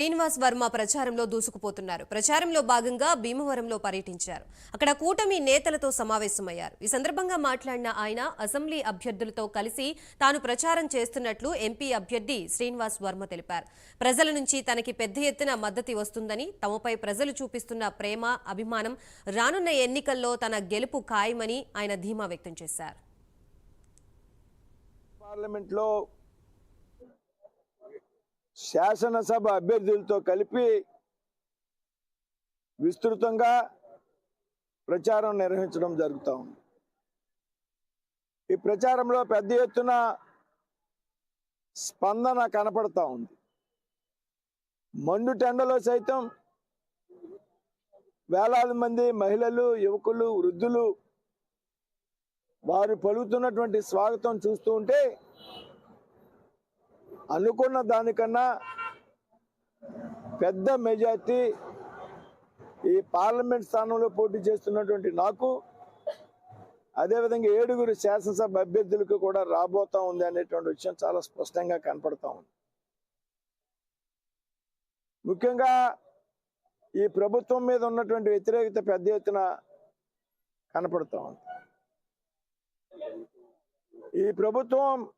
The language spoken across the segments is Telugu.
శ్రీనివాస్ వర్మ ప్రచారంలో దూసుకుపోతున్నారు. ప్రచారంలో భాగంగా భీమవరంలో పర్యటించారు. అక్కడ కూటమి నేతలతో సమావేశమయ్యారు. ఈ సందర్భంగా మాట్లాడిన ఆయన అసెంబ్లీ అభ్యర్థులతో కలిసి తాను ప్రచారం చేస్తున్నట్లు ఎంపీ అభ్యర్థి శ్రీనివాస్ వర్మ తెలిపారు. ప్రజల నుంచి తనకి పెద్ద ఎత్తున మద్దతు వస్తుందని, తమపై ప్రజలు చూపిస్తున్న ప్రేమ, అభిమానం రానున్న ఎన్నికల్లో తన గెలుపు ఖాయమని ఆయన ధీమా వ్యక్తం చేశారు. పార్లమెంట్లో శాసనసభ అభ్యర్థులతో కలిపి విస్తృతంగా ప్రచారం నిర్వహించడం జరుగుతూ ఉంది. ఈ ప్రచారంలో పెద్ద ఎత్తున స్పందన కనపడతా ఉంది. మండుటెండలో సైతం వేలాది మంది మహిళలు, యువకులు, వృద్ధులు వారు పలుకుతున్నటువంటి స్వాగతం చూస్తూ ఉంటే అనుకున్న దానికన్నా పెద్ద మెజార్టీ ఈ పార్లమెంట్ స్థానంలో పోటీ చేస్తున్నటువంటి నాకు, అదేవిధంగా 7 శాసనసభ అభ్యర్థులకు కూడా రాబోతా ఉంది అనేటువంటి విషయం చాలా స్పష్టంగా కనపడతా ఉంది. ముఖ్యంగా ఈ ప్రభుత్వం మీద ఉన్నటువంటి వ్యతిరేకత పెద్ద ఎత్తున కనపడతా ఉంది. ఈ ప్రభుత్వం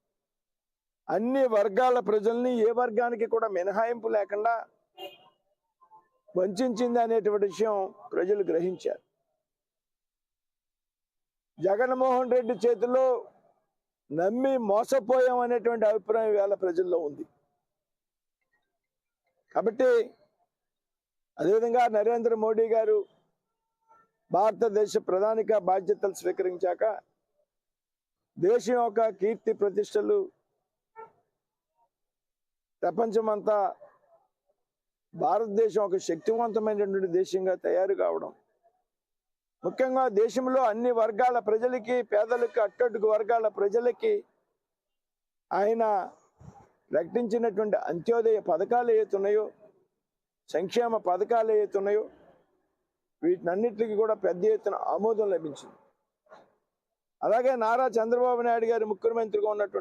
అన్ని వర్గాల ప్రజల్ని ఏ వర్గానికి కూడా మినహాయింపు లేకుండా వంచింది అనేటువంటి విషయం ప్రజలు గ్రహించారు. జగన్మోహన్ రెడ్డి చేతిలో నమ్మి మోసపోయాం అనేటువంటి అభిప్రాయం వేళ ప్రజల్లో ఉంది. కాబట్టి అదేవిధంగా నరేంద్ర మోడీ గారు భారతదేశ ప్రధానిగా బాధ్యతలు స్వీకరించాక దేశం యొక్క కీర్తి ప్రతిష్టలు ప్రపంచమంతా భారతదేశం ఒక శక్తివంతమైనటువంటి దేశంగా తయారు కావడం, ముఖ్యంగా దేశంలో అన్ని వర్గాల ప్రజలకి, పేదలకి, అట్టడుగు వర్గాల ప్రజలకి ఆయన ప్రకటించినటువంటి అంత్యోదయ పథకాలు ఏతున్నాయో, సంక్షేమ పథకాలు ఏతున్నాయో వీటినన్నిటికీ కూడా పెద్ద ఎత్తున ఆమోదం లభించింది. అలాగే నారా చంద్రబాబు నాయుడు గారు ముఖ్యమంత్రిగా ఉన్నటువంటి